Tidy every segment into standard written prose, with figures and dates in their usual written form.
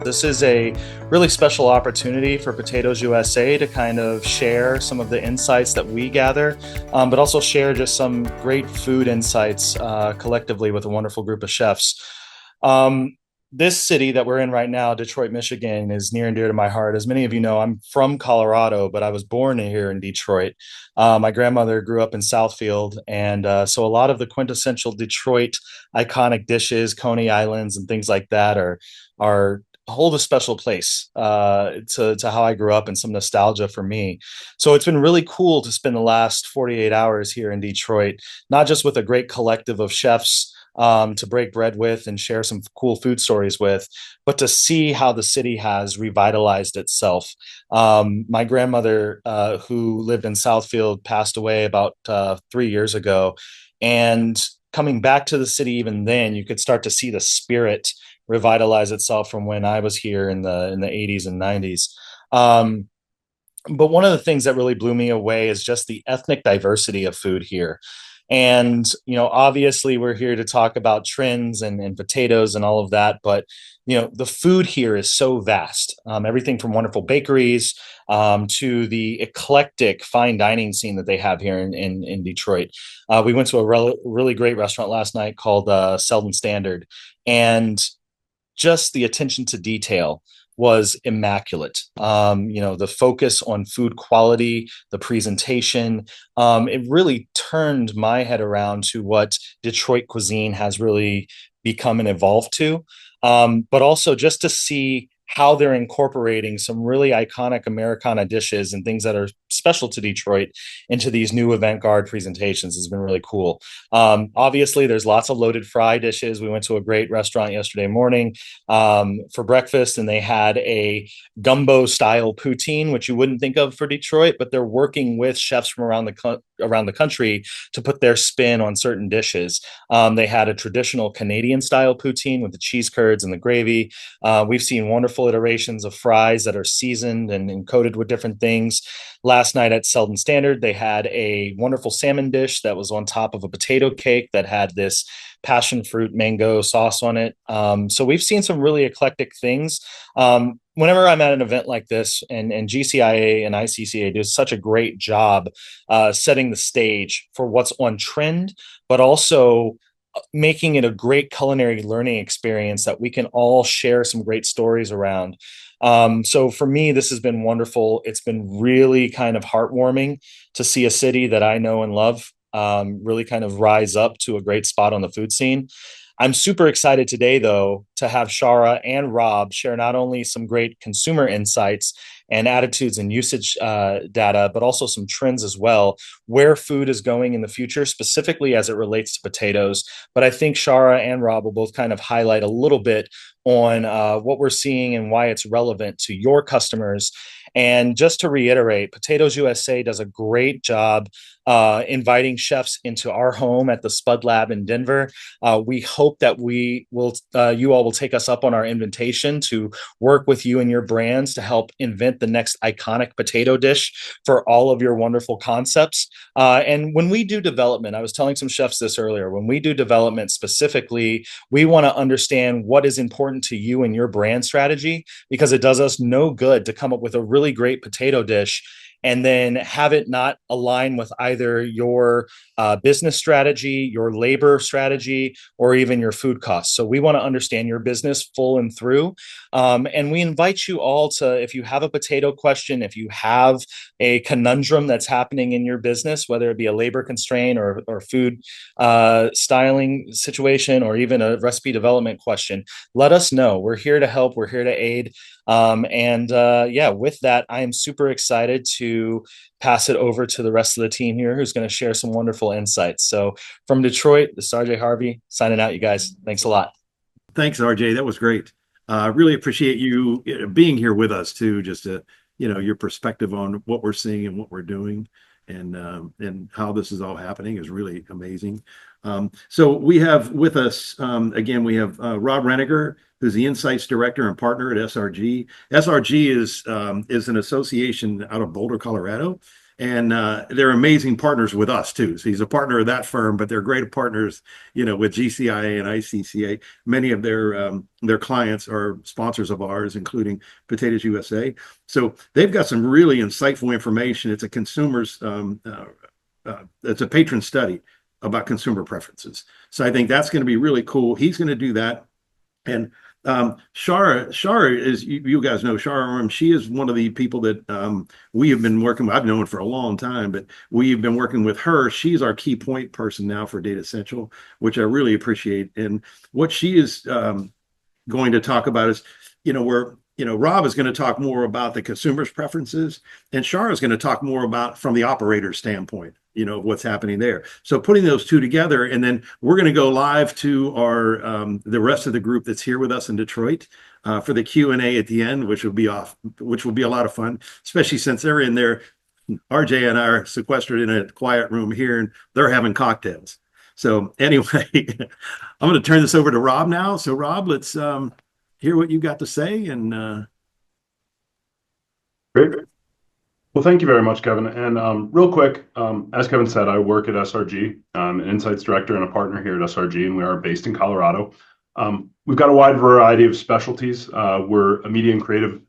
This is a really special opportunity for Potatoes USA to kind of share some of the insights that we gather, but also share just some great food insights collectively with a wonderful group of chefs. This city that we're in right now, Detroit, Michigan, is near and dear to my heart. As many of you know, I'm from Colorado, but I was born here in Detroit. My grandmother grew up in Southfield, and so a lot of the quintessential Detroit iconic dishes, Coney Islands, and things like that are hold a special place to how I grew up and some nostalgia for me. So it's been really cool to spend the last 48 hours here in Detroit, not just with a great collective of chefs to break bread with and share some cool food stories with, but to see how the city has revitalized itself. My grandmother, who lived in Southfield, passed away about 3 years ago. And coming back to the city even then, you could start to see the spirit revitalize itself from when I was here in the 80s and 90s. But one of the things that really blew me away is just the ethnic diversity of food here. And, obviously we're here to talk about trends and potatoes and all of that, but, the food here is so vast. Everything from wonderful bakeries to the eclectic fine dining scene that they have here in Detroit. We went to a really great restaurant last night called Selden Standard, and just the attention to detail was immaculate. The focus on food quality, the presentation, it really turned my head around to what Detroit cuisine has really become and evolved to. But also just to see how they're incorporating some really iconic Americana dishes and things that are special to Detroit into these new avant-garde presentations has been really cool. Obviously, there's lots of loaded fry dishes. We went to a great restaurant yesterday morning for breakfast, and they had a gumbo-style poutine, which you wouldn't think of for Detroit, but they're working with chefs from around the country to put their spin on certain dishes. They had a traditional Canadian-style poutine with the cheese curds and the gravy. We've seen wonderful iterations of fries that are seasoned and coated with different things. Last night at Selden Standard, they had a wonderful salmon dish that was on top of a potato cake that had this passion fruit mango sauce on it. So we've seen some really eclectic things. Whenever I'm at an event like this, and GCIA and ICCA do such a great job setting the stage for what's on trend, but also making it a great culinary learning experience that we can all share some great stories around. So for me, this has been wonderful. It's been really kind of heartwarming to see a city that I know and love really kind of rise up to a great spot on the food scene. I'm super excited today, though, to have Shara and Rob share not only some great consumer insights and attitudes and usage data, but also some trends as well, where food is going in the future, specifically as it relates to potatoes. But I think Shara and Rob will both kind of highlight a little bit on what we're seeing and why it's relevant to your customers. And just to reiterate, Potatoes USA does a great job inviting chefs into our home at the Spud Lab in Denver. We hope that you all will take us up on our invitation to work with you and your brands to help invent the next iconic potato dish for all of your wonderful concepts. And when we do development, I was telling some chefs this earlier, when we do development specifically, we want to understand what is important to you and your brand strategy, because it does us no good to come up with a really great potato dish and then have it not align with either your business strategy, your labor strategy, or even your food costs. So we want to understand your business full and through. And we invite you all to, if you have a potato question, if you have a conundrum that's happening in your business, whether it be a labor constraint or food styling situation, or even a recipe development question, let us know. We're here to help. We're here to aid. With that, I am super excited to pass it over to the rest of the team here, who's going to share some wonderful insights. So from Detroit, this is RJ Harvey signing out, you guys. Thanks a lot. Thanks, RJ. That was great. Really appreciate you being here with us too, just to, your perspective on what we're seeing and what we're doing, and how this is all happening is really amazing. So we have with us, again, we have Rob Renegar, who's the Insights Director and Partner at SRG. SRG is an association out of Boulder, Colorado, and they're amazing partners with us too. So he's a partner of that firm, but they're great partners, with GCIA and ICCA. Many of their clients are sponsors of ours, including Potatoes USA. So they've got some really insightful information. It's a it's a patron study about consumer preferences. So I think that's going to be really cool. He's going to do that. And Shara is, you guys know Shara Orem. She is one of the people that we have been working with. I've known for a long time, but we've been working with her. She's our key point person now for Datassential, which I really appreciate. And what she is going to talk about is, Rob is going to talk more about the consumer's preferences, and Shara is going to talk more about from the operator's standpoint, what's happening there. So putting those two together, and then we're going to go live to the rest of the group that's here with us in Detroit for the Q&A at the end, which will be a lot of fun, especially since they're in there. RJ and I are sequestered in a quiet room here, and they're having cocktails. So anyway, I'm going to turn this over to Rob now. So Rob, let's hear what you got to say. And Great. Well, thank you very much, Kevin. And real quick, as Kevin said, I work at SRG. I'm an insights director and a partner here at SRG, and we are based in Colorado. We've got a wide variety of specialties. We're a media and creative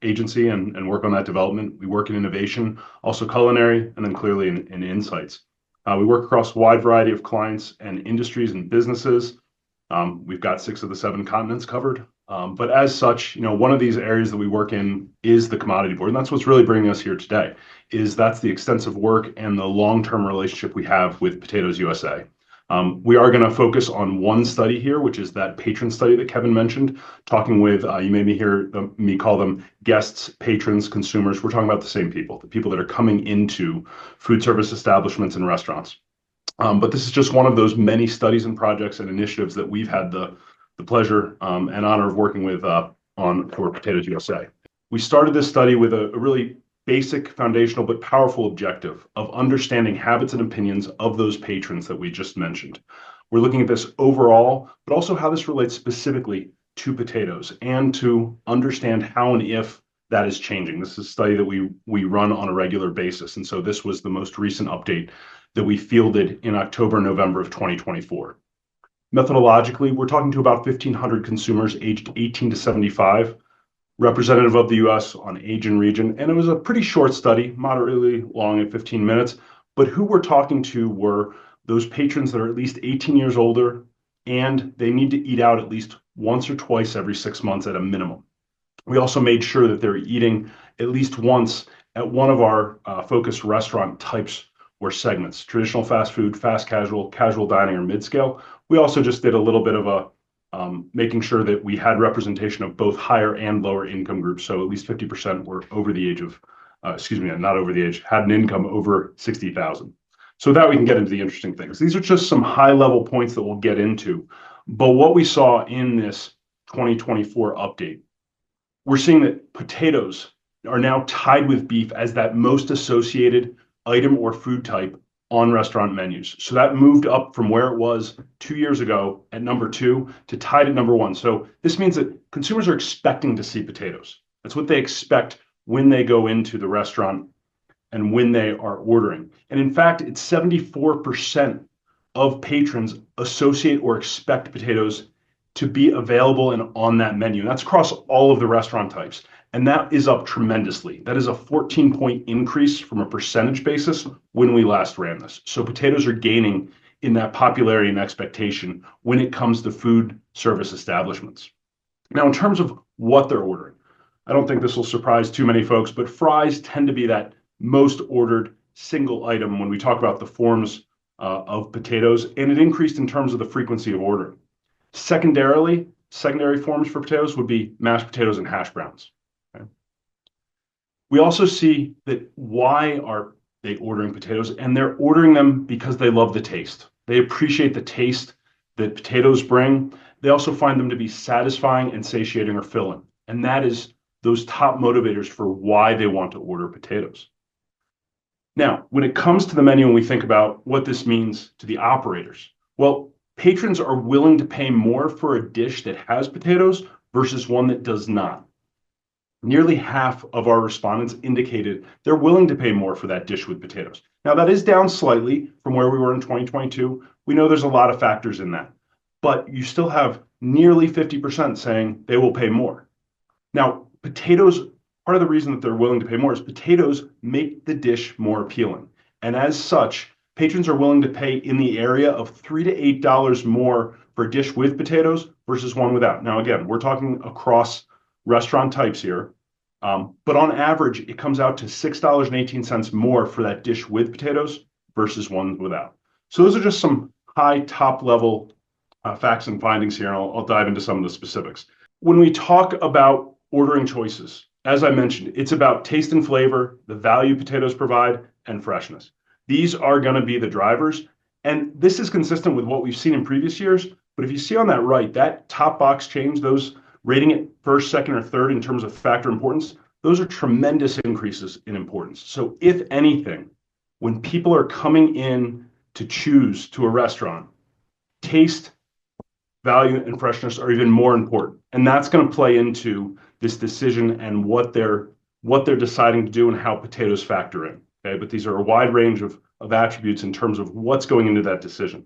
agency and work on that development. We work in innovation, also culinary, and then clearly in insights. We work across a wide variety of clients and industries and businesses. We've got 6 of the 7 continents covered. But as such, one of these areas that we work in is the commodity board. And that's what's really bringing us here today, that's the extensive work and the long-term relationship we have with Potatoes USA. We are going to focus on one study here, which is that patron study that Kevin mentioned, talking with, you made me hear me call them guests, patrons, consumers. We're talking about the same people, the people that are coming into food service establishments and restaurants. But this is just one of those many studies and projects and initiatives that we've had the pleasure and honor of working with for Potatoes USA. We started this study with a really basic, foundational, but powerful objective of understanding habits and opinions of those patrons that we just mentioned. We're looking at this overall, but also how this relates specifically to potatoes and to understand how and if that is changing. This is a study that we run on a regular basis. And so this was the most recent update that we fielded in October, November of 2024. Methodologically, we're talking to about 1,500 consumers aged 18 to 75, representative of the U.S. on age and region. And it was a pretty short study, moderately long at 15 minutes. But who we're talking to were those patrons that are at least 18 years older, and they need to eat out at least once or twice every 6 months at a minimum. We also made sure that they're eating at least once at one of our focused restaurant types or segments: traditional fast food, fast casual, casual dining, or mid-scale. We also just did a little bit of making sure that we had representation of both higher and lower income groups. So at least 50% were over the age of, not over the age, had an income over 60,000. So that we can get into the interesting things. These are just some high level points that we'll get into. But what we saw in this 2024 update, we're seeing that potatoes are now tied with beef as that most associated item or food type on restaurant menus. So that moved up from where it was 2 years ago at number 2 to tied at number 1. So this means that consumers are expecting to see potatoes. That's what they expect when they go into the restaurant and when they are ordering. And in fact, it's 74% of patrons associate or expect potatoes to be available and on that menu. And that's across all of the restaurant types. And that is up tremendously. That is a 14-point increase from a percentage basis when we last ran this. So potatoes are gaining in that popularity and expectation when it comes to food service establishments. Now, in terms of what they're ordering, I don't think this will surprise too many folks, but fries tend to be that most ordered single item when we talk about the forms of potatoes, and it increased in terms of the frequency of ordering. Secondary forms for potatoes would be mashed potatoes and hash browns. Okay. We also see that why are they ordering potatoes? And they're ordering them because they love the taste. They appreciate the taste that potatoes bring. They also find them to be satisfying and satiating or filling. And that is those top motivators for why they want to order potatoes. Now, when it comes to the menu and we think about what this means to the operators, well, patrons are willing to pay more for a dish that has potatoes versus one that does not. nearly half of our respondents indicated they're willing to pay more for that dish with potatoes. Now, that is down slightly from where we were in 2022. We know there's a lot of factors in that, but you still have nearly 50% saying they will pay more. Now, potatoes, part of the reason that they're willing to pay more is potatoes make the dish more appealing. And as such, patrons are willing to pay in the area of $3 to $8 more for a dish with potatoes versus one without. Now, again, we're talking across restaurant types here, but on average, it comes out to $6.18 more for that dish with potatoes versus one without. So those are just some high top level facts and findings here, and I'll dive into some of the specifics. When we talk about ordering choices, as I mentioned, it's about taste and flavor, the value potatoes provide, and freshness. These are going to be the drivers, and this is consistent with what we've seen in previous years. But if you see on that right, that top box change, those rating it first, second, or third in terms of factor importance, those are tremendous increases in importance. So if anything, when people are coming in to choose to a restaurant, taste, value, and freshness are even more important. And that's going to play into this decision and what they're deciding to do and how potatoes factor in. Okay, but these are a wide range of attributes in terms of what's going into that decision.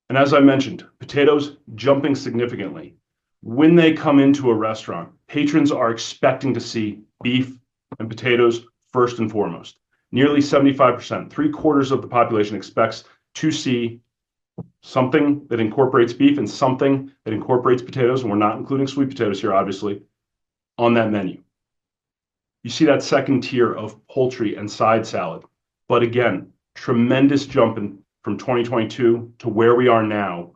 And as I mentioned, potatoes jumping significantly. When they come into a restaurant, patrons are expecting to see beef and potatoes first and foremost. Nearly 75%, 3/4 of the population expects to see something that incorporates beef and something that incorporates potatoes, and we're not including sweet potatoes here, obviously, on that menu. You see that second tier of poultry and side salad. But again, tremendous jump from 2022 to where we are now,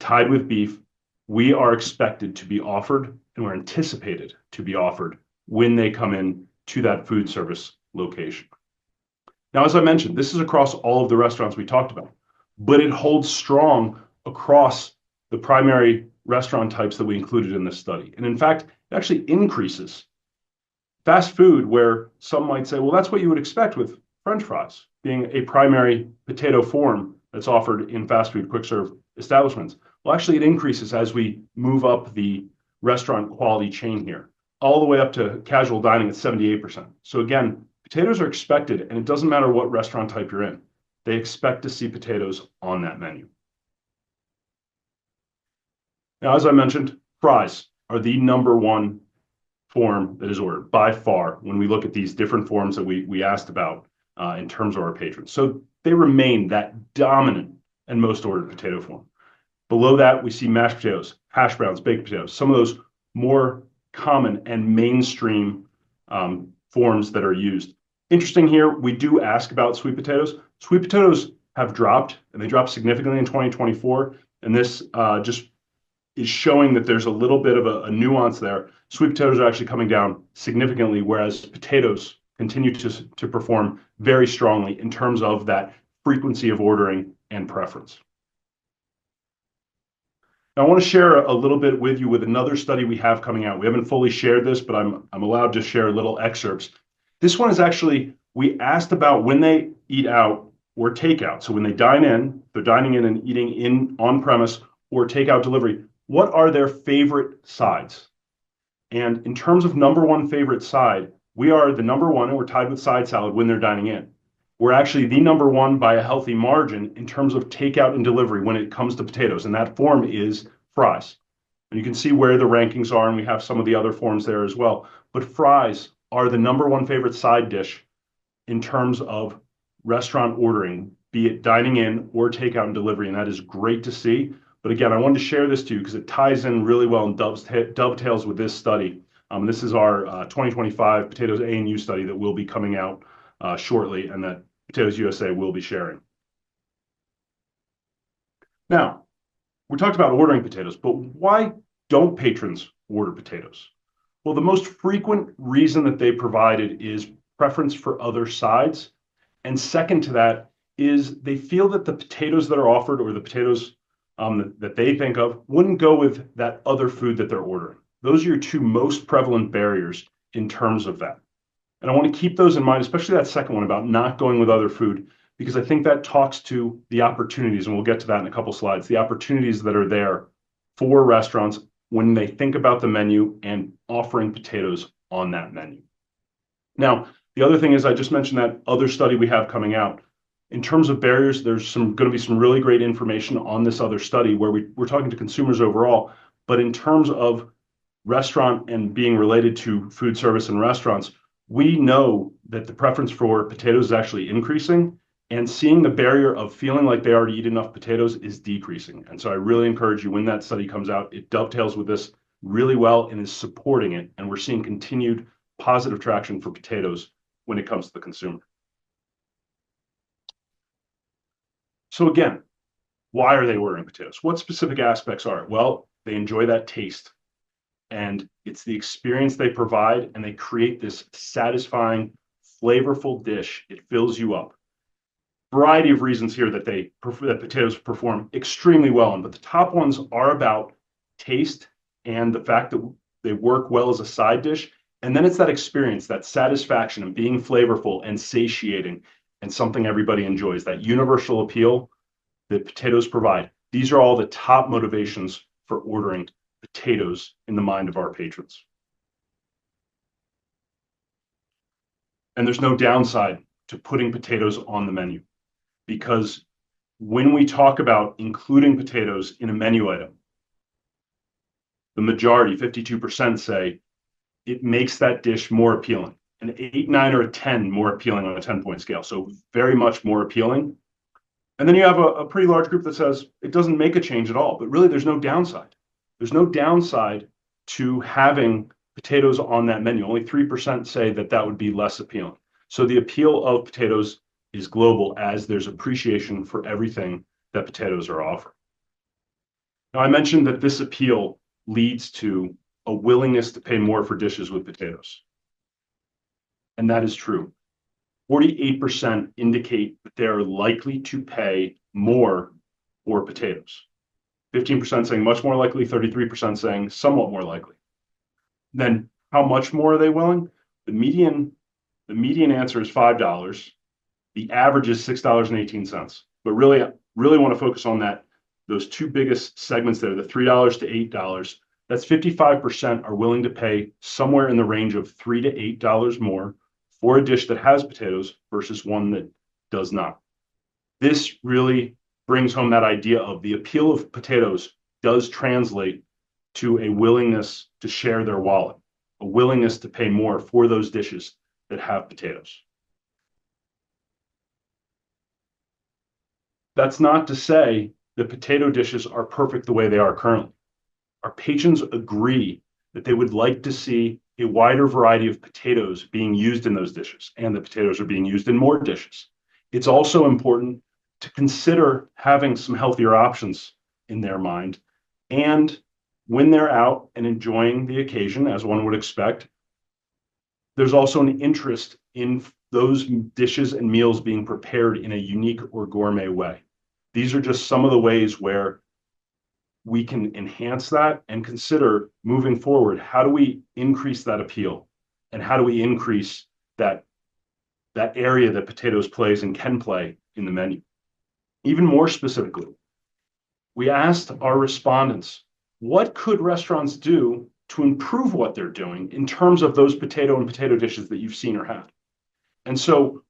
tied with beef. We are expected to be offered, and we're anticipated to be offered when they come in to that food service location. Now, as I mentioned, this is across all of the restaurants we talked about, but it holds strong across the primary restaurant types that we included in this study. And in fact, it actually increases. Fast food, where some might say, well, that's what you would expect with French fries, being a primary potato form that's offered in fast food quick serve establishments. Well, actually, it increases as we move up the restaurant quality chain here, all the way up to casual dining at 78%. So again, potatoes are expected, and it doesn't matter what restaurant type you're in. They expect to see potatoes on that menu. Now, as I mentioned, fries are the number one form that is ordered by far when we look at these different forms that we asked about in terms of our patrons. So they remain that dominant and most ordered potato form. Below that, we see mashed potatoes, hash browns, baked potatoes, some of those more common and mainstream forms that are used. Interesting here, we do ask about sweet potatoes. Sweet potatoes have dropped, and they dropped significantly in 2024. And this just is showing that there's a little bit of a nuance there. Sweet potatoes are actually coming down significantly, whereas potatoes continue to perform very strongly in terms of that frequency of ordering and preference. Now, I want to share a little bit with you with another study we have coming out. We haven't fully shared this, but I'm allowed to share little excerpts. This one is actually, we asked about when they eat out or takeout. So when they dine in, they're dining in and eating in on premise or takeout delivery, what are their favorite sides? And in terms of number one favorite side, we are the number one, and we're tied with side salad when they're dining in. We're actually the number one by a healthy margin in terms of takeout and delivery when it comes to potatoes, and that form is fries. And you can see where the rankings are, and we have some of the other forms there as well. But fries are the number one favorite side dish in terms of restaurant ordering, be it dining in or takeout and delivery, and that is great to see. But again, I wanted to share this to you because it ties in really well and dovetails with this study. This is our 2025 Potatoes A&U study that will be coming out shortly, and that Potatoes USA will be sharing. Now, we talked about ordering potatoes, but why don't patrons order potatoes? Well, the most frequent reason that they provided is preference for other sides. And second to that is they feel that the potatoes that are offered or the potatoes that they think of wouldn't go with that other food that they're ordering. Those are your two most prevalent barriers in terms of that. And I want to keep those in mind, especially that second one about not going with other food, because I think that talks to the opportunities, and we'll get to that in a couple slides, the opportunities that are there for restaurants when they think about the menu and offering potatoes on that menu. Now, the other thing is I just mentioned that other study we have coming out. In terms of barriers, there's going to be some really great information on this other study where we're talking to consumers overall. But in terms of restaurant and being related to food service and restaurants, we know that the preference for potatoes is actually increasing, and seeing the barrier of feeling like they already eat enough potatoes is decreasing. And so I really encourage you, when that study comes out, it dovetails with this really well and is supporting it. And we're seeing continued positive traction for potatoes when it comes to the consumer. So again, why are they ordering potatoes? What specific aspects are it? Well, they enjoy that taste, and it's the experience they provide, and they create this satisfying, flavorful dish. It fills you up. Variety of reasons here that potatoes perform extremely well in, but the top ones are about taste and the fact that they work well as a side dish. And then it's that experience, that satisfaction of being flavorful and satiating, and something everybody enjoys, that universal appeal that potatoes provide. These are all the top motivations for ordering potatoes in the mind of our patrons. And there's no downside to putting potatoes on the menu, because when we talk about including potatoes in a menu item, the majority, 52%, say it makes that dish more appealing. An 8, 9, or a 10 more appealing on a 10-point scale. So very much more appealing. And then you have a pretty large group that says it doesn't make a change at all, but really there's no downside. There's no downside to having potatoes on that menu. Only 3% say that would be less appealing. So the appeal of potatoes is global, as there's appreciation for everything that potatoes are offering. Now, I mentioned that this appeal leads to a willingness to pay more for dishes with potatoes. And that is true. 48% indicate that they are likely to pay more for potatoes. 15% saying much more likely, 33% saying somewhat more likely. Then how much more are they willing? The median answer is $5. The average is $6.18. But really want to focus on those two biggest segments there, the $3 to $8. That's 55% are willing to pay somewhere in the range of $3 to $8 more for a dish that has potatoes versus one that does not. This really brings home that idea of the appeal of potatoes does translate to a willingness to share their wallet, a willingness to pay more for those dishes that have potatoes. That's not to say that potato dishes are perfect the way they are currently. Our patrons agree that they would like to see a wider variety of potatoes being used in those dishes, and the potatoes are being used in more dishes. It's also important to consider having some healthier options in their mind. And when they're out and enjoying the occasion, as one would expect, there's also an interest in those dishes and meals being prepared in a unique or gourmet way. These are just some of the ways where we can enhance that and consider moving forward. How do we increase that appeal? And how do we increase that area that potatoes plays and can play in the menu? Even more specifically, we asked our respondents, what could restaurants do to improve what they're doing in terms of those potato and potato dishes that you've seen or had? And so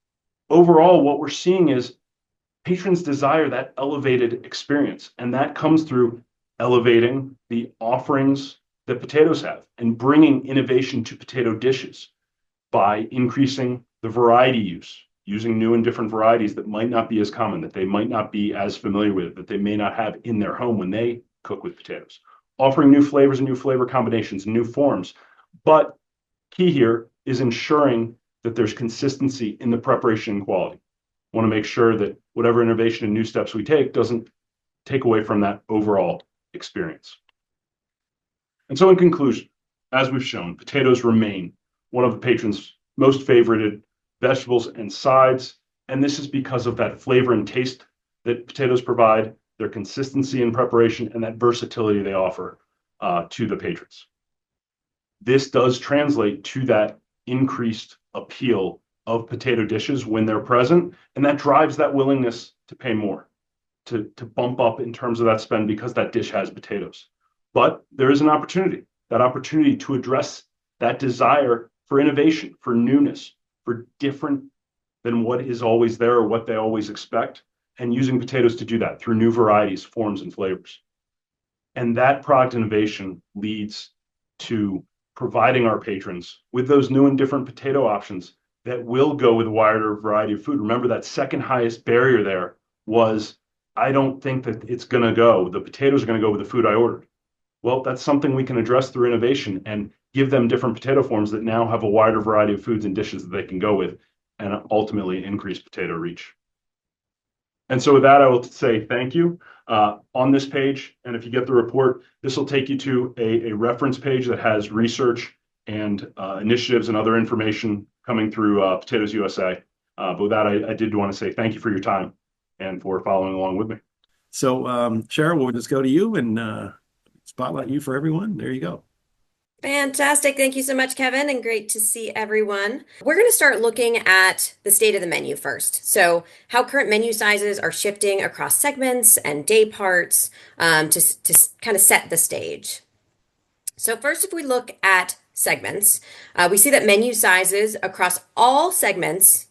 overall, what we're seeing is patrons desire that elevated experience, and that comes through elevating the offerings that potatoes have and bringing innovation to potato dishes by increasing the variety use, using new and different varieties that might not be as common, that they might not be as familiar with, that they may not have in their home when they cook with potatoes, offering new flavors and new flavor combinations and new forms. But key here is ensuring that there's consistency in the preparation and quality. Want to make sure that whatever innovation and new steps we take doesn't take away from that overall experience. And so in conclusion, as we've shown, potatoes remain one of the patrons' most favorited vegetables and sides, and this is because of that flavor and taste that potatoes provide, their consistency in preparation, and that versatility they offer to the patrons. This does translate to that increased appeal of potato dishes when they're present, and that drives that willingness to pay more, to bump up in terms of that spend because that dish has potatoes. But there is an opportunity, that opportunity to address that desire for innovation, for newness, for different than what is always there or what they always expect, and using potatoes to do that through new varieties, forms, and flavors. And that product innovation leads to providing our patrons with those new and different potato options that will go with a wider variety of food. Remember, that second highest barrier there was, I don't think that it's going to go. The potatoes are going to go with the food I ordered. Well, that's something we can address through innovation and give them different potato forms that now have a wider variety of foods and dishes that they can go with, and ultimately increase potato reach. And so with that, I will say thank you. On this page, and if you get the report, this will take you to a reference page that has research and initiatives and other information coming through Potatoes USA. But with that, I did want to say thank you for your time and for following along with me. So, Shara, we'll just go to you and spotlight you for everyone. There you go. Fantastic. Thank you so much, Kevin, and great to see everyone. We're going to start looking at the state of the menu first. So how current menu sizes are shifting across segments and day parts to kind of set the stage. So first, if we look at segments, we see that menu sizes across all segments,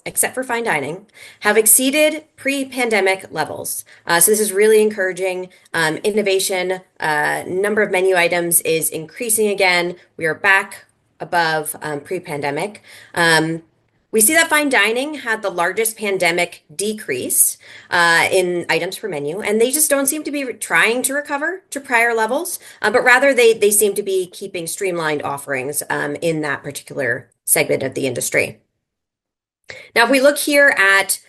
except for fine dining, have exceeded pre-pandemic levels. So this is really encouraging. Innovation, number of menu items is increasing again. We are back above pre-pandemic. We see that fine dining had the largest pandemic decrease in items per menu, and they just don't seem to be trying to recover to prior levels, but rather they seem to be keeping streamlined offerings in that particular segment of the industry. Now, if we look here at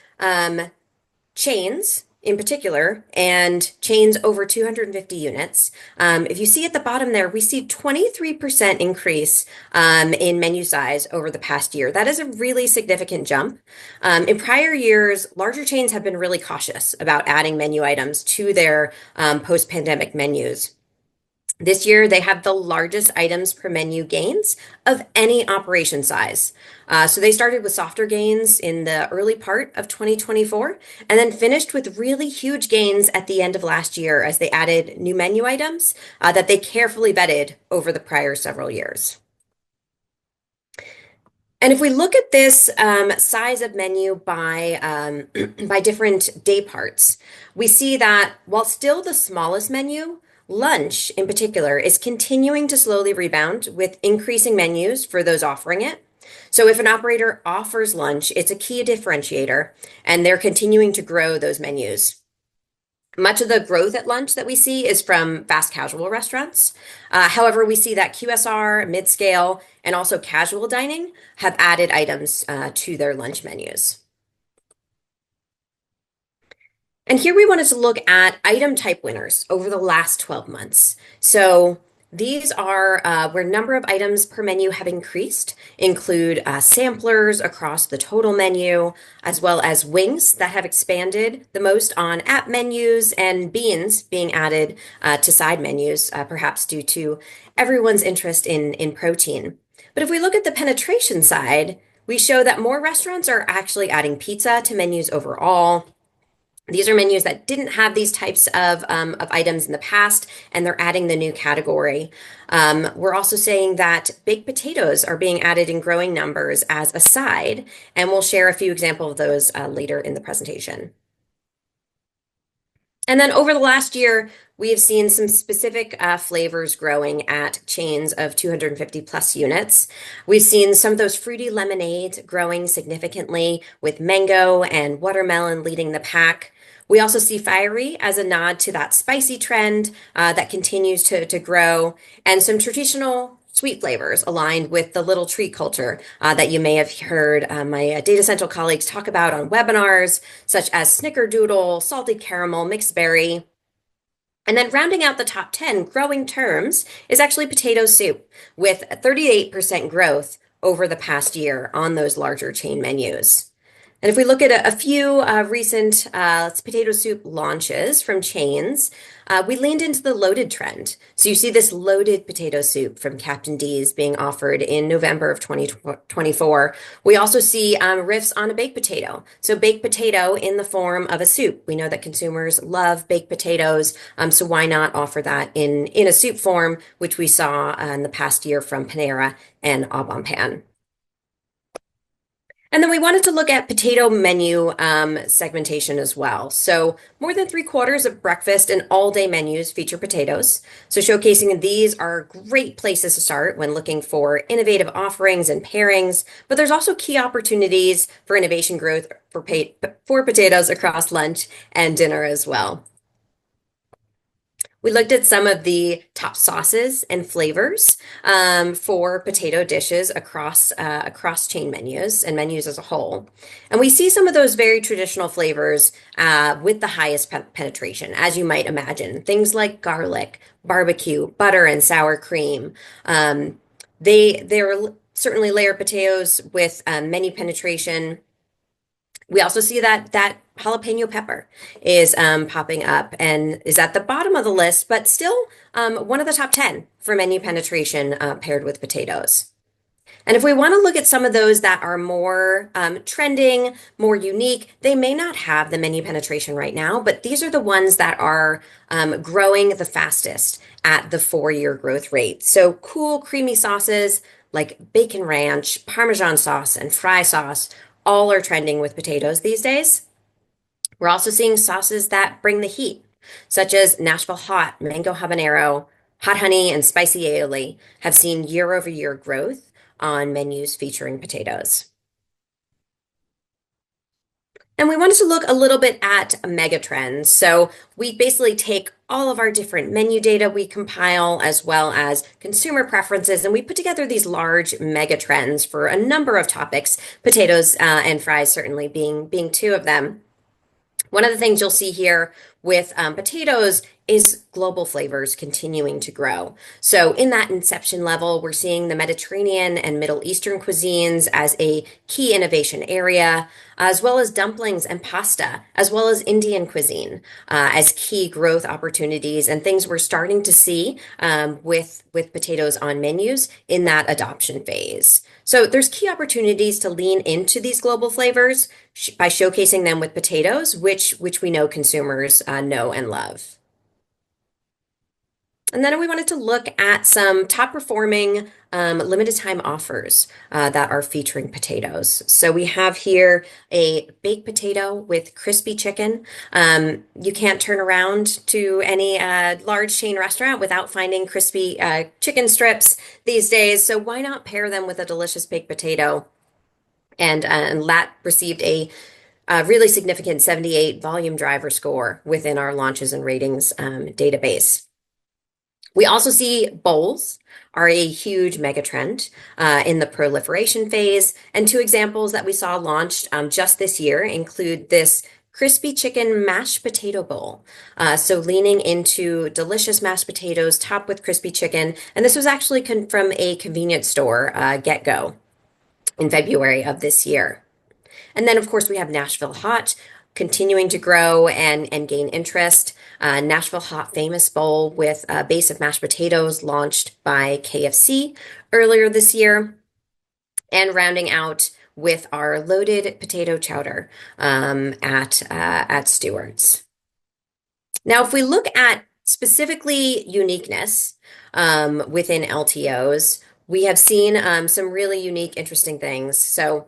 chains in particular, and chains over 250 units, if you see at the bottom there, we see 23% increase in menu size over the past year. That is a really significant jump. In prior years, larger chains have been really cautious about adding menu items to their post-pandemic menus. This year, they have the largest items per menu gains of any operation size. So they started with softer gains in the early part of 2024, and then finished with really huge gains at the end of last year as they added new menu items that they carefully vetted over the prior several years. And if we look at this size of menu by different day parts, we see that while still the smallest menu, lunch in particular is continuing to slowly rebound with increasing menus for those offering it. So if an operator offers lunch, it's a key differentiator, and they're continuing to grow those menus. Much of the growth at lunch that we see is from fast casual restaurants. However, we see that QSR, mid-scale, and also casual dining have added items to their lunch menus. And here we wanted to look at item type winners over the last 12 months. So these are where number of items per menu have increased, include samplers across the total menu, as well as wings that have expanded the most on app menus, and beans being added to side menus, perhaps due to everyone's interest in protein. But if we look at the penetration side, we show that more restaurants are actually adding pizza to menus overall. These are menus that didn't have these types of items in the past, and they're adding the new category. We're also saying that baked potatoes are being added in growing numbers as a side, and we'll share a few examples of those later in the presentation. And then over the last year, we have seen some specific flavors growing at chains of 250 plus units. We've seen some of those fruity lemonades growing significantly, with mango and watermelon leading the pack. We also see fiery as a nod to that spicy trend that continues to grow, and some traditional sweet flavors aligned with the little treat culture that you may have heard my Datassential colleagues talk about on webinars, such as snickerdoodle, salted caramel, mixed berry. And then rounding out the top 10 growing terms is actually potato soup, with 38% growth over the past year on those larger chain menus. And if we look at a few recent potato soup launches from chains, we leaned into the loaded trend. So you see this loaded potato soup from Captain D's being offered in November of 2024. We also see riffs on a baked potato. So baked potato in the form of a soup. We know that consumers love baked potatoes, so why not offer that in a soup form, which we saw in the past year from Panera and Au Bon Pan. And then we wanted to look at potato menu segmentation as well. So more than 3/4 of breakfast and all-day menus feature potatoes. So showcasing these are great places to start when looking for innovative offerings and pairings. But there's also key opportunities for innovation growth for potatoes across lunch and dinner as well. We looked at some of the top sauces and flavors for potato dishes across chain menus and menus as a whole. And we see some of those very traditional flavors with the highest penetration, as you might imagine. Things like garlic, barbecue, butter, and sour cream. They're certainly layered potatoes with menu penetration. We also see that jalapeno pepper is popping up and is at the bottom of the list, but still one of the top 10 for menu penetration paired with potatoes. And if we want to look at some of those that are more trending, more unique, they may not have the menu penetration right now, but these are the ones that are growing the fastest at the 4-year growth rate. So cool, creamy sauces like bacon ranch, Parmesan sauce, and fry sauce all are trending with potatoes these days. We're also seeing sauces that bring the heat, such as Nashville Hot, Mango Habanero, Hot Honey, and Spicy Aioli have seen year-over-year growth on menus featuring potatoes. And we wanted to look a little bit at mega trends. So we basically take all of our different menu data we compile as well as consumer preferences, and we put together these large mega trends for a number of topics, potatoes and fries certainly being two of them. One of the things you'll see here with potatoes is global flavors continuing to grow. So in that inception level, we're seeing the Mediterranean and Middle Eastern cuisines as a key innovation area, as well as dumplings and pasta, as well as Indian cuisine as key growth opportunities and things we're starting to see with potatoes on menus in that adoption phase. So there's key opportunities to lean into these global flavors by showcasing them with potatoes, which we know consumers know and love. And then we wanted to look at some top performing limited time offers that are featuring potatoes. So we have here a baked potato with crispy chicken. You can't turn around to any large chain restaurant without finding crispy chicken strips these days. So why not pair them with a delicious baked potato? And that received a really significant 78 volume driver score within our launches and ratings database. We also see bowls are a huge mega trend in the proliferation phase. And two examples that we saw launched just this year include this crispy chicken mashed potato bowl. So leaning into delicious mashed potatoes topped with crispy chicken. And this was actually from a convenience store, Get Go, in February of this year. And then, of course, we have Nashville Hot continuing to grow and gain interest. Nashville Hot Famous Bowl with a base of mashed potatoes launched by KFC earlier this year. And rounding out with our loaded potato chowder at Stewart's. Now, if we look at specifically uniqueness within LTOs, we have seen some really unique, interesting things. So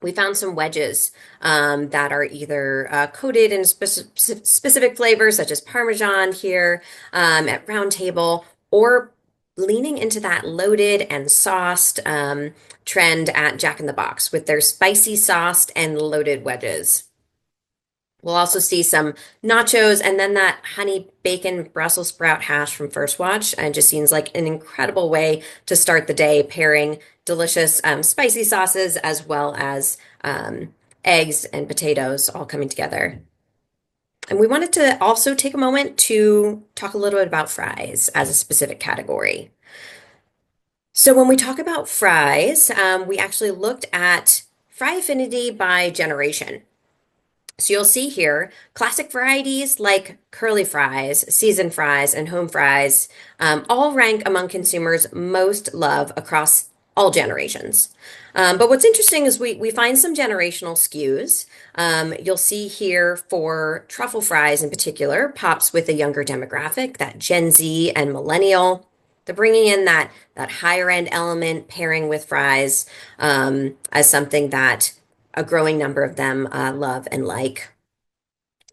we found some wedges that are either coated in specific flavors, such as Parmesan here at Round Table, or leaning into that loaded and sauced trend at Jack in the Box with their spicy sauced and loaded wedges. We'll also see some nachos and then that honey bacon Brussels sprout hash from First Watch. And just seems like an incredible way to start the day, pairing delicious spicy sauces as well as eggs and potatoes all coming together. And we wanted to also take a moment to talk a little bit about fries as a specific category. So when we talk about fries, we actually looked at fry affinity by generation. So you'll see here classic varieties like curly fries, seasoned fries, and home fries all rank among consumers' most love across all generations. But what's interesting is we find some generational skews. You'll see here for truffle fries in particular, pops with a younger demographic, that Gen Z and millennial. They're bringing in that higher end element, pairing with fries as something that a growing number of them love and like.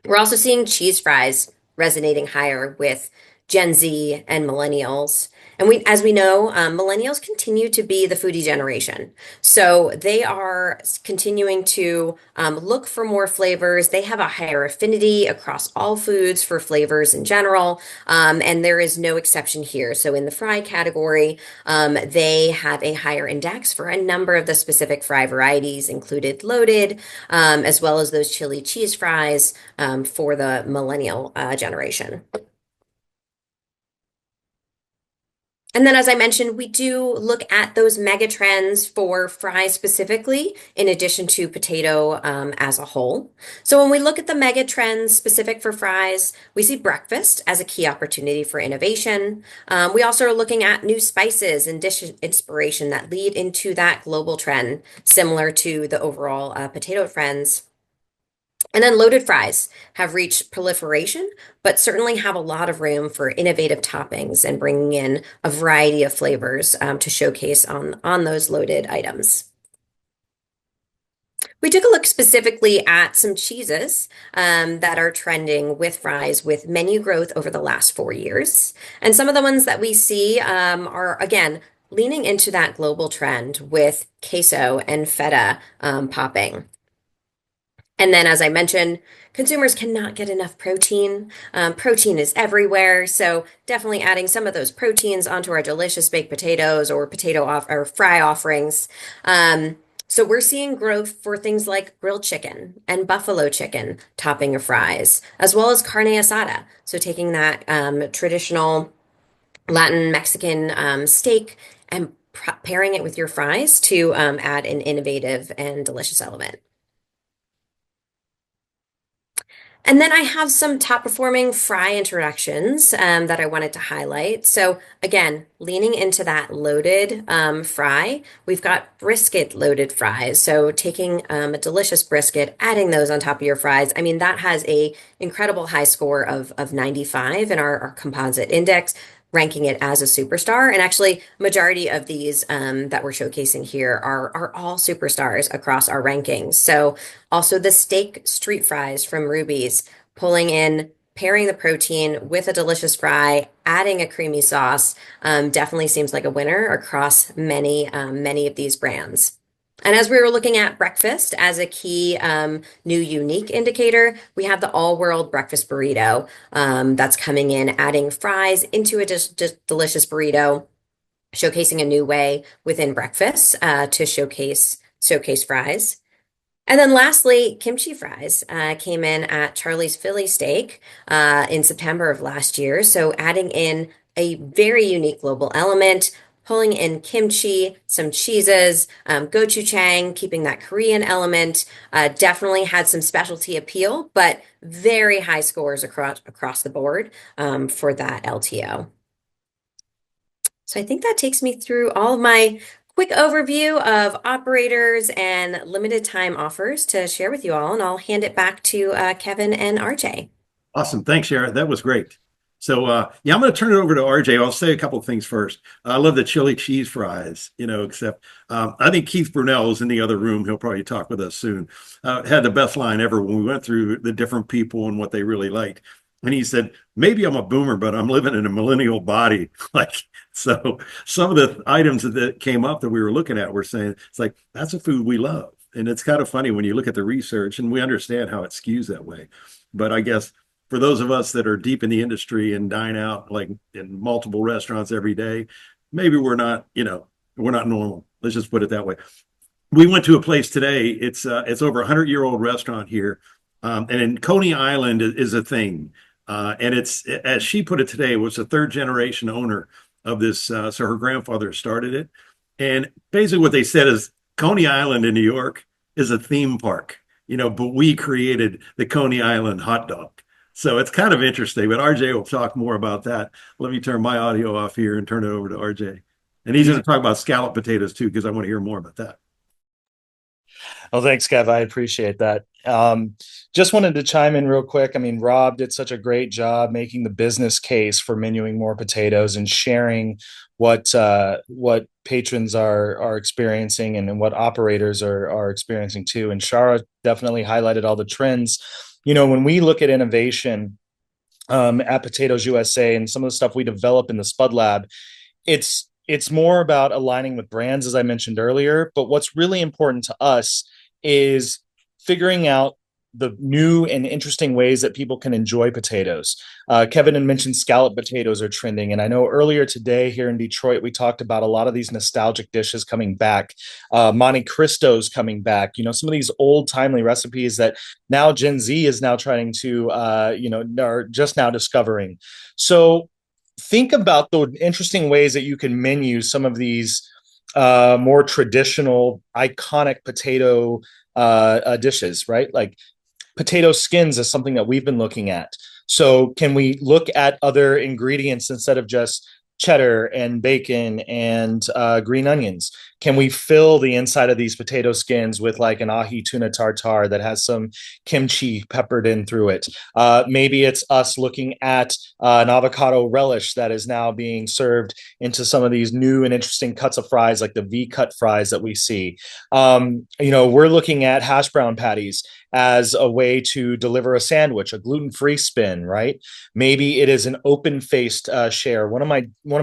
We're also seeing cheese fries resonating higher with Gen Z and millennials. And as we know, millennials continue to be the foodie generation. So they are continuing to look for more flavors. They have a higher affinity across all foods for flavors in general. And there is no exception here. So in the fry category, they have a higher index for a number of the specific fry varieties, included loaded, as well as those chili cheese fries for the millennial generation. And then, as I mentioned, we do look at those mega trends for fries specifically, in addition to potato as a whole. So when we look at the mega trends specific for fries, we see breakfast as a key opportunity for innovation. We also are looking at new spices and dish inspiration that lead into that global trend, similar to the overall potato trends. And then loaded fries have reached proliferation, but certainly have a lot of room for innovative toppings and bringing in a variety of flavors to showcase on those loaded items. We took a look specifically at some cheeses that are trending with fries with menu growth over the last 4 years. And some of the ones that we see are, again, leaning into that global trend with queso and feta popping. And then, as I mentioned, consumers cannot get enough protein. Protein is everywhere, so definitely adding some of those proteins onto our delicious baked potatoes or or fry offerings. So we're seeing growth for things like grilled chicken and buffalo chicken topping of fries, as well as carne asada. So taking that traditional Latin Mexican steak and pairing it with your fries to add an innovative and delicious element. And then I have some top performing fry introductions that I wanted to highlight. So again, leaning into that loaded fry, we've got brisket loaded fries. So taking a delicious brisket, adding those on top of your fries. I mean, that has a incredible high score of 95 in our composite index, ranking it as a superstar. And actually, majority of these that we're showcasing here are all superstars across our rankings. So also the steak street fries from Ruby's, pulling in, pairing the protein with a delicious fry, adding a creamy sauce, definitely seems like a winner across many of these brands. And as we were looking at breakfast as a key new unique indicator, we have the all-world breakfast burrito that's coming in, adding fries into a just delicious burrito, showcasing a new way within breakfast to showcase fries. And then lastly, kimchi fries came in at Charlie's Philly Steak in September of last year. So adding in a very unique global element, pulling in kimchi, some cheeses, gochujang, keeping that Korean element, definitely had some specialty appeal, but very high scores across the board for that LTO. So I think that takes me through all of my quick overview of operators and limited time offers to share with you all, and I'll hand it back to Kevin and RJ. Awesome. Thanks, Shara. That was great. So, yeah, I'm going to turn it over to RJ. I'll say a couple of things first. I love the chili cheese fries, except I think Keith Brunel is in the other room. He'll probably talk with us soon. Had the best line ever when we went through the different people and what they really liked. And he said, maybe I'm a boomer, but I'm living in a millennial body. So some of the items that came up that we were looking at, we're saying, it's like, that's a food we love. And it's kind of funny when you look at the research and we understand how it skews that way. But I guess for those of us that are deep in the industry and dine out like in multiple restaurants every day, maybe we're not normal. Let's just put it that way. We went to a place today. It's over 100-year-old restaurant here. And in Coney Island is a thing. And it's, as she put it today, was a third generation owner of this. So her grandfather started it. And basically what they said is Coney Island in New York is a theme park, but we created the Coney Island hot dog. So it's kind of interesting, but RJ will talk more about that. Let me turn my audio off here and turn it over to RJ. And he's going to talk about scallop potatoes too, because I want to hear more about that. Well, thanks, Kev. I appreciate that. Just wanted to chime in real quick. I mean, Rob did such a great job making the business case for menuing more potatoes and sharing what patrons are experiencing and what operators are experiencing too. And Shara definitely highlighted all the trends. When we look at innovation at Potatoes USA and some of the stuff we develop in the Spud Lab, it's more about aligning with brands, as I mentioned earlier. But what's really important to us is figuring out the new and interesting ways that people can enjoy potatoes. Kevin had mentioned scallop potatoes are trending. And I know earlier today here in Detroit, we talked about a lot of these nostalgic dishes coming back. Monte Cristo's coming back. Some of these old timely recipes that now Gen Z is now trying to, are just now discovering. So think about the interesting ways that you can menu some of these more traditional, iconic potato dishes, right? Like potato skins is something that we've been looking at. So can we look at other ingredients instead of just cheddar and bacon and green onions? Can we fill the inside of these potato skins with like an ahi tuna tartare that has some kimchi peppered in through it? Maybe it's us looking at an avocado relish that is now being served into some of these new and interesting cuts of fries, like the V-cut fries that we see. We're looking at hash brown patties as a way to deliver a sandwich, a gluten-free spin, right? Maybe it is an open-faced share. One of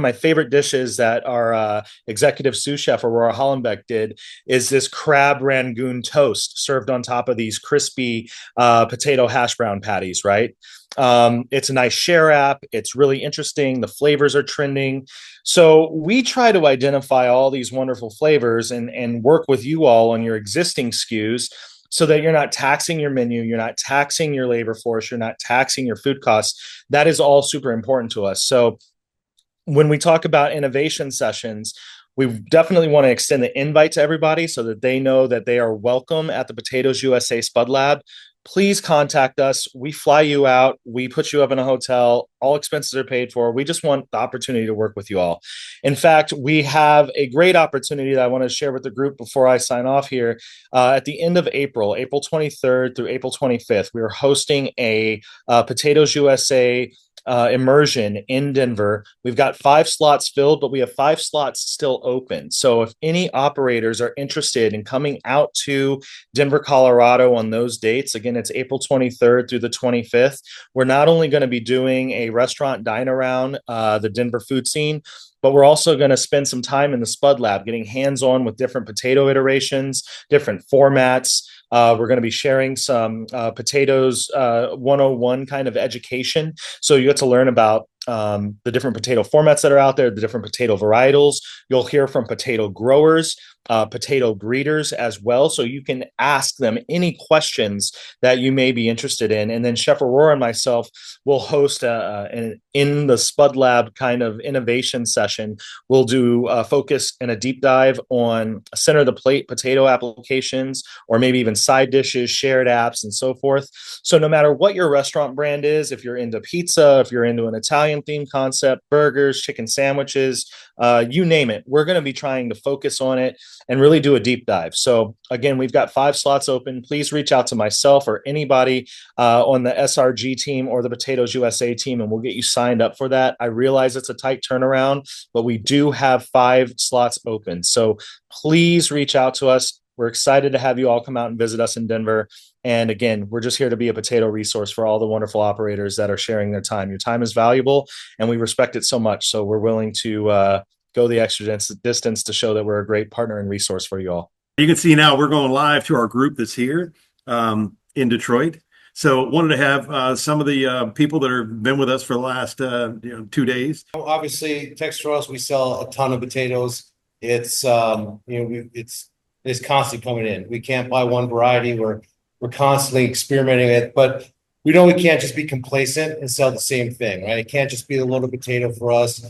my favorite dishes that our executive sous chef Aurora Hollenbeck did is this crab rangoon toast served on top of these crispy potato hash brown patties, right? It's a nice share app. It's really interesting. The flavors are trending. So we try to identify all these wonderful flavors and work with you all on your existing SKUs so that you're not taxing your menu, you're not taxing your labor force, you're not taxing your food costs. That is all super important to us. So when we talk about innovation sessions, we definitely want to extend the invite to everybody so that they know that they are welcome at the Potatoes USA Spud Lab. Please contact us. We fly you out. We put you up in a hotel. All expenses are paid for. We just want the opportunity to work with you all. In fact, we have a great opportunity that I want to share with the group before I sign off here. At the end of April, April 23rd through April 25th, we are hosting a Potatoes USA immersion in Denver. We've got 5 slots filled, but we have 5 slots still open. So if any operators are interested in coming out to Denver, Colorado on those dates, again, it's April 23rd through the 25th. We're not only going to be doing a restaurant dine around the Denver food scene, but we're also going to spend some time in the Spud Lab getting hands-on with different potato iterations, different formats. We're going to be sharing some potatoes 101 kind of education. So you get to learn about the different potato formats that are out there, the different potato varietals. You'll hear from potato growers, potato breeders as well. So you can ask them any questions that you may be interested in. And then Chef Aurora and myself will host an in the Spud Lab kind of innovation session. We'll do a focus and a deep dive on center of the plate potato applications, or maybe even side dishes, shared apps, and so forth. So no matter what your restaurant brand is, if you're into pizza, if you're into an Italian themed concept, burgers, chicken sandwiches, you name it, we're going to be trying to focus on it and really do a deep dive. So again, we've got 5 slots open. Please reach out to myself or anybody on the SRG team or the Potatoes USA team, and we'll get you signed up for that. I realize it's a tight turnaround, but we do have 5 slots open. So please reach out to us. We're excited to have you all come out and visit us in Denver. And again, we're just here to be a potato resource for all the wonderful operators that are sharing their time. Your time is valuable, and we respect it so much. So we're willing to go the extra distance to show that we're a great partner and resource for you all. You can see now we're going live to our group that's here in Detroit. So wanted to have some of the people that have been with us for the last 2 days. Obviously, Texas Roast, we sell a ton of potatoes. It's it's constantly coming in. We can't buy one variety. We're constantly experimenting with it, but we know we can't just be complacent and sell the same thing, right? It can't just be a loaded potato for us.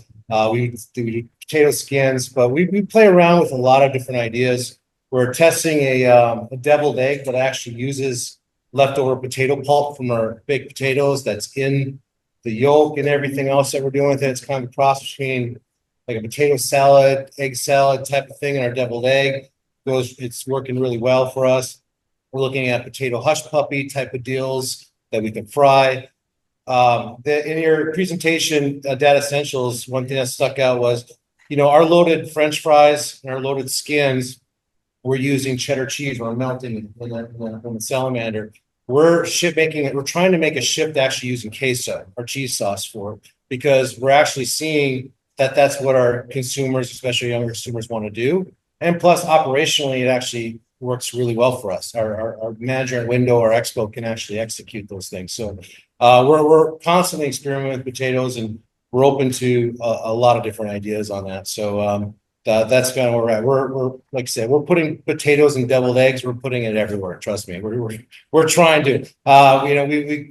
We do potato skins, but we play around with a lot of different ideas. we're testing a deviled egg that actually uses leftover potato pulp from our baked potatoes that's in the yolk and everything else that we're doing with it. It's kind of a cross between like a potato salad, egg salad type of thing, and our deviled egg. It's working really well for us. We're looking at potato hush puppy type of deals that we can fry. In your presentation, Datassentials, one thing that stuck out was, our loaded French fries and our loaded skins, we're using cheddar cheese. We're melting in the salamander. We're trying to make a shift actually using queso or cheese sauce for it, because we're actually seeing that that's what our consumers, especially younger consumers, want to do. And plus, operationally, it actually works really well for us. Our manager at Window or Expo can actually execute those things. So we're constantly experimenting with potatoes, and we're open to a lot of different ideas on that. So that's kind of where we're at. We're like I said, we're putting potatoes and deviled eggs. We're putting it everywhere. Trust me. We're trying to.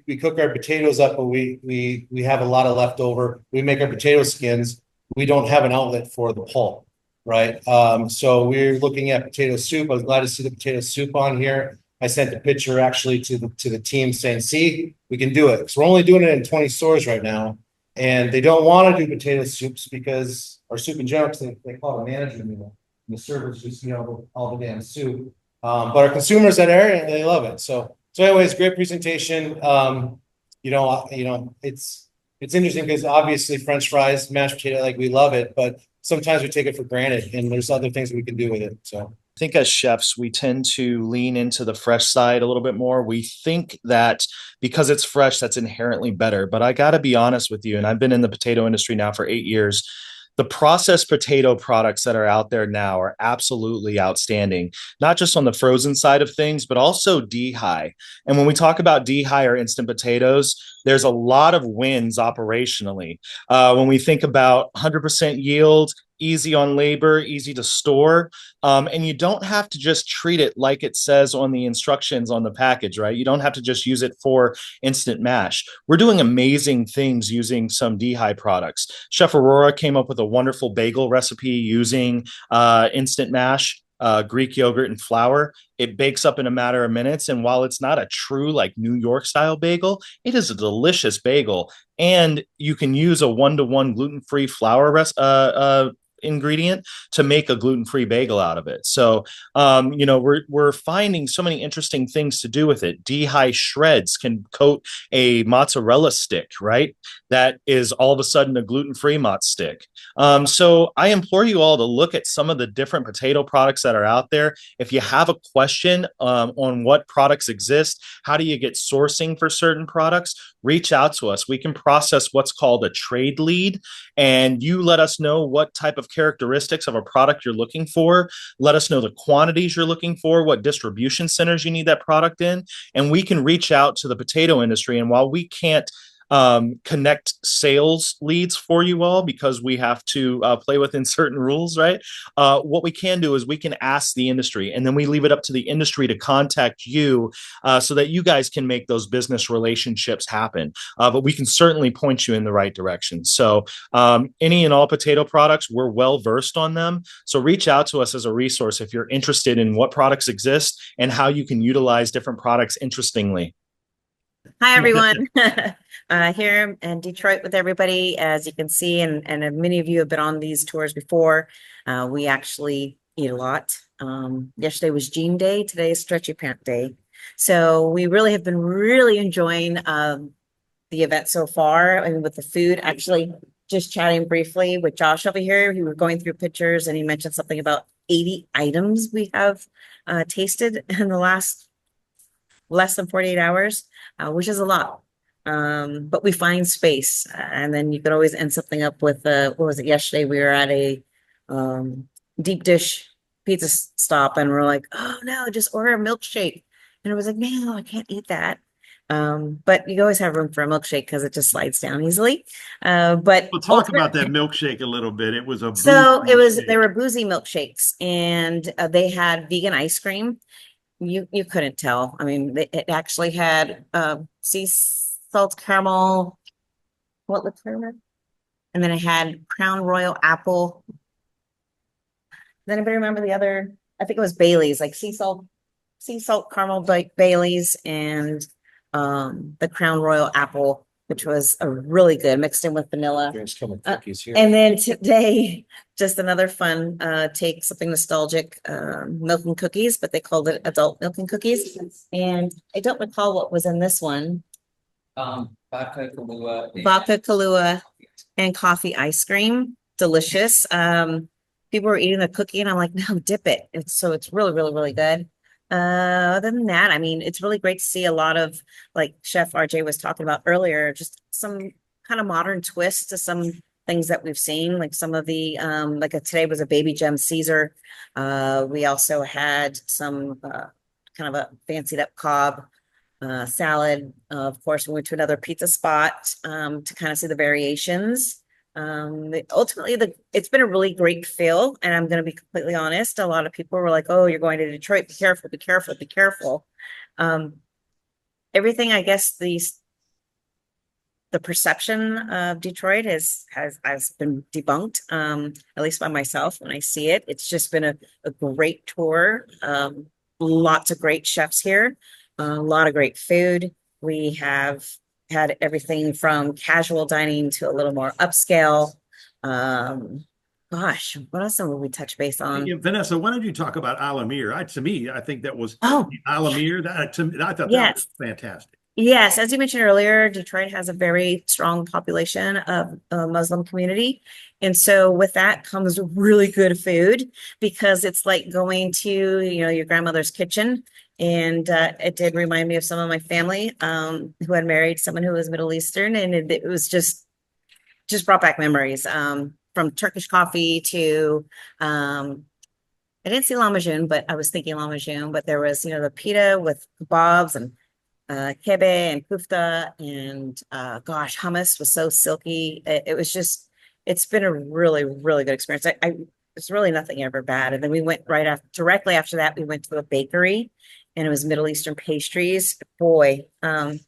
We cook our potatoes up, but we have a lot of leftover. We make our potato skins. We don't have an outlet for the pulp, right? So we're looking at potato soup. I was glad to see the potato soup on here. I sent a picture actually to the team saying, "See, we can do it." Because we're only doing it in 20 stores right now, and they don't want to do potato soups because, or soup in general, because they call it a manager meal. And the servers just all the damn soup. But our consumers that area, they love it. So anyways, great presentation. It's interesting because obviously French fries, mashed potato, like we love it, but sometimes we take it for granted, and there's other things we can do with it. So I think as chefs, we tend to lean into the fresh side a little bit more. We think that because it's fresh, that's inherently better. But I got to be honest with you, and I've been in the potato industry now for 8 years. The processed potato products that are out there now are absolutely outstanding, not just on the frozen side of things, but also D-high. And when we talk about D-high or instant potatoes, there's a lot of wins operationally. When we think about 100% yield, easy on labor, easy to store, and you don't have to just treat it like it says on the instructions on the package, right? You don't have to just use it for instant mash. We're doing amazing things using some D-high products. Chef Aurora came up with a wonderful bagel recipe using instant mash, Greek yogurt and flour. It bakes up in a matter of minutes. And while it's not a true like New York style bagel, it is a delicious bagel. And you can use a 1-to-1 gluten-free flour ingredient to make a gluten-free bagel out of it. So, we're finding so many interesting things to do with it. D-high shreds can coat a mozzarella stick, right? That is all of a sudden a gluten-free mozz stick. So I implore you all to look at some of the different potato products that are out there. If you have a question on what products exist, how do you get sourcing for certain products, reach out to us. We can process what's called a trade lead, and you let us know what type of characteristics of a product you're looking for. Let us know the quantities you're looking for, what distribution centers you need that product in, and we can reach out to the potato industry. And while we can't connect sales leads for you all because we have to play within certain rules, right? What we can do is we can ask the industry, and then we leave it up to the industry to contact you so that you guys can make those business relationships happen. But we can certainly point you in the right direction. So any and all potato products, we're well versed on them. So reach out to us as a resource if you're interested in what products exist and how you can utilize different products interestingly. Hi, everyone. Here in Detroit with everybody. As you can see, and many of you have been on these tours before, we actually eat a lot. Yesterday was Jean Day. Today is Stretchy Pant Day. So we really have been really enjoying the event so far. I mean, with the food, actually just chatting briefly with Josh over here. He was going through pictures and he mentioned something about 80 items we have tasted in the last less than 48 hours, which is a lot. But we find space, and then you could always end something up with what was it yesterday? We were at a deep dish pizza stop, and we're like, oh no, just order a milkshake. And it was like, no, I can't eat that. But you always have room for a milkshake because it just slides down easily. But we'll talk about that milkshake a little bit. It was a there were boozy milkshakes, and they had vegan ice cream. You couldn't tell. I mean, it actually had sea salt caramel, what was it? And then it had Crown Royal apple. Does anybody remember the other I think it was Bailey's, like sea salt caramel Bailey's, and the Crown Royal apple, which was a really good, mixed in with vanilla. There's coming cookies here. And then today, just another fun take, something nostalgic, milk and cookies, but they called it adult milk and cookies. And I don't recall what was in this one. Vodka Kahlua and coffee ice cream. Delicious. People were eating the cookie and I'm like, no, dip it. It's really, really, really good. Other than that, I mean, it's really great to see a lot of, like Chef RJ was talking about earlier, just some kind of modern twists to some things that we've seen, like some of the, today was a baby gem Caesar. We also had some kind of a fancied up Cobb salad. Of course, we went to another pizza spot to kind of see the variations. Ultimately, it's been a really great feel, and I'm going to be completely honest. A lot of people were like, "Oh, you're going to Detroit. Be careful! Be careful! Be careful!" Everything, I guess, the perception of Detroit has been debunked. At least by myself when I see it. It's just been a great tour. Lots of great chefs here. A lot of great food. We have had everything from casual dining to a little more upscale. Gosh, what else will we touch base on? Yeah, Vanessa, why don't you talk about Alamir? To me, I think that was Alamir. I thought that was fantastic. Yes, as you mentioned earlier, Detroit has a very strong population of Muslim community. And so with that comes really good food, because it's like going to, your grandmother's kitchen. And it did remind me of some of my family who had married someone who was Middle Eastern. And it was just brought back memories from Turkish coffee to, I didn't see lahmacun, but I was thinking lahmacun. But there was, the pita with kebabs and kebe and kufta, and hummus was so silky. It's been a really, really good experience. It's really nothing ever bad. And then we went directly after that, we went to a bakery, and it was Middle Eastern pastries. Boy, that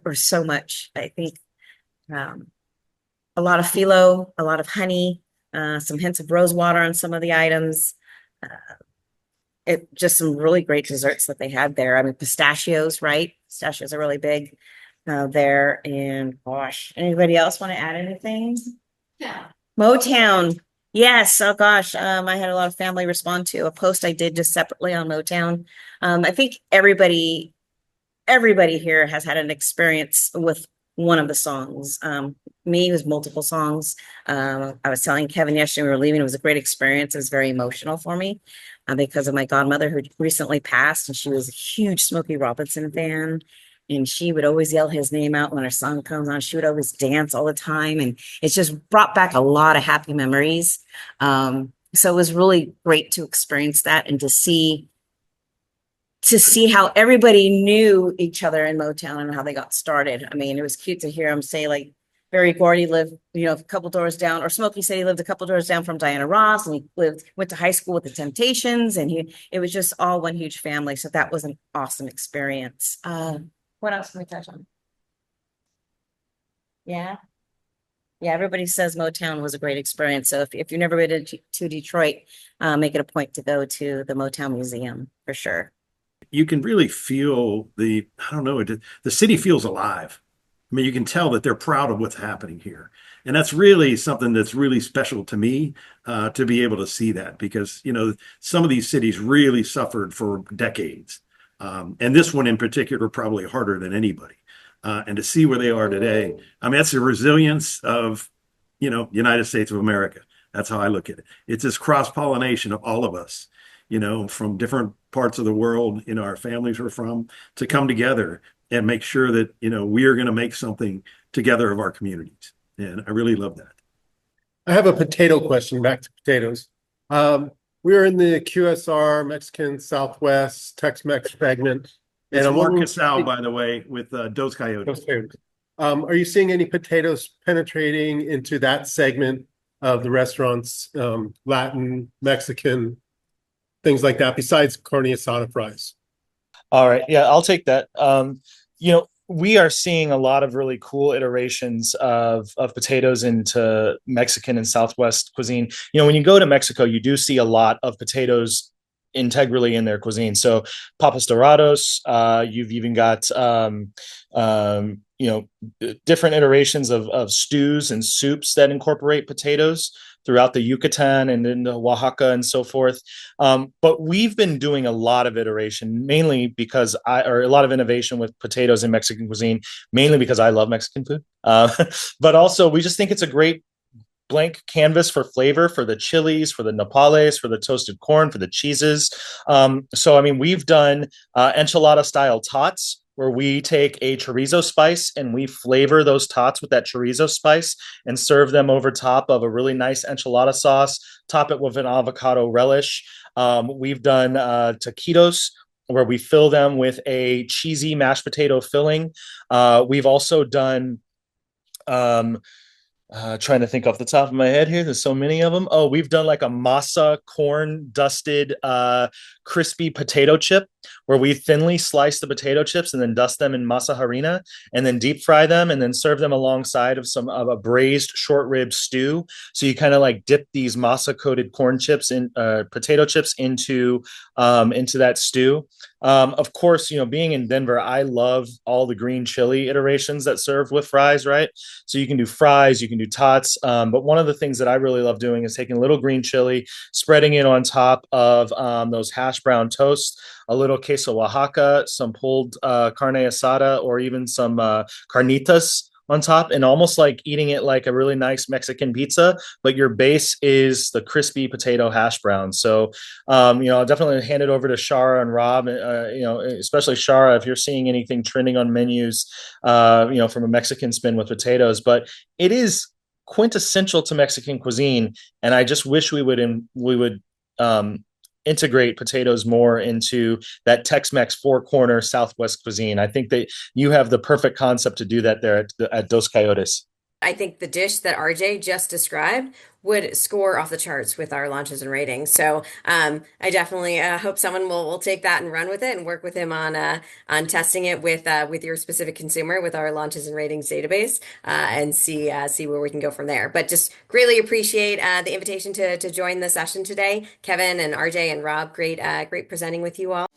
were so much. I think a lot of phyllo, a lot of honey, some hints of rose water on some of the items. Just some really great desserts that they had there. I mean, pistachios, right? Pistachios are really big there. And gosh, anybody else want to add anything? Yeah. Motown. Yes. Oh gosh. I had a lot of family respond to a post I did just separately on Motown. I think everybody here has had an experience with one of the songs. Me, it was multiple songs. I was telling Kevin yesterday we were leaving. It was a great experience. It was very emotional for me because of my godmother who recently passed, and she was a huge Smokey Robinson fan. And she would always yell his name out when her song comes on. She would always dance all the time. And it's just brought back a lot of happy memories. So it was really great to experience that and to see how everybody knew each other in Motown and how they got started. I mean, it was cute to hear him say, like, Barry Gordy lived, a couple doors down, or Smokey said he lived a couple doors down from Diana Ross, and he went to high school with the Temptations, and it was just all one huge family. So that was an awesome experience. What else can we touch on? Yeah. Yeah, everybody says Motown was a great experience. So if you've never been to Detroit, make it a point to go to the Motown Museum for sure. You can really feel the city feels alive. I mean, you can tell that they're proud of what's happening here. And that's really something that's really special to me, to be able to see that, because, some of these cities really suffered for decades. And this one in particular, probably harder than anybody. And to see where they are today, I mean, that's the resilience of, United States of America. That's how I look at it. It's this cross-pollination of all of us, from different parts of the world, our families are from, to come together and make sure that, we are going to make something together of our communities. And I really love that. I have a potato question, back to potatoes. We're in the QSR, Mexican Southwest, Tex-Mex segment. And I'm Mark Casal, by the way, with Dos Coyotes. Are you seeing any potatoes penetrating into that segment of the restaurants, Latin, Mexican, things like that, besides carne asada fries? All right. Yeah, I'll take that. We are seeing a lot of really cool iterations of potatoes into Mexican and Southwest cuisine. When you go to Mexico, you do see a lot of potatoes integrally in their cuisine. So papas dorados, you've even got different iterations of stews and soups that incorporate potatoes throughout the Yucatan and into Oaxaca and so forth. But we've been doing a lot of iteration, mainly because or a lot of innovation with potatoes in Mexican cuisine, mainly because I love Mexican food. But also we just think it's a great blank canvas for flavor for the chilies, for the nopales, for the toasted corn, for the cheeses. So, I mean, we've done enchilada style tots, where we take a chorizo spice and we flavor those tots with that chorizo spice and serve them over top of a really nice enchilada sauce, top it with an avocado relish. We've done taquitos, where we fill them with a cheesy mashed potato filling. We've also done trying to think off the top of my head here. There's so many of them. Oh, we've done like a masa corn dusted crispy potato chip, where we thinly slice the potato chips and then dust them in masa harina and then deep fry them and then serve them alongside of a braised short rib stew. So you kind of like dip these masa coated corn chips in potato chips into that stew. Of course, being in Denver, I love all the green chili iterations that serve with fries, right? So you can do fries, you can do tots. But one of the things that I really love doing is taking a little green chili, spreading it on top of those hash brown toasts, a little queso Oaxaca, some pulled carne asada, or even some carnitas on top, and almost like eating it like a really nice Mexican pizza, but your base is the crispy potato hash brown. So, I'll definitely hand it over to Shara and Rob, especially Shara, if you're seeing anything trending on menus, from a Mexican spin with potatoes, but it is quintessential to Mexican cuisine. And I just wish we would integrate potatoes more into that Tex-Mex four-corner Southwest cuisine. I think that you have the perfect concept to do that there at Dos Coyotes. I think the dish that RJ just described would score off the charts with our launches and ratings. So I definitely hope someone will take that and run with it and work with him on testing it with your specific consumer with our launches and ratings database and see where we can go from there. But just greatly appreciate the invitation to join the session today, Kevin and RJ and Rob. Great presenting with you all.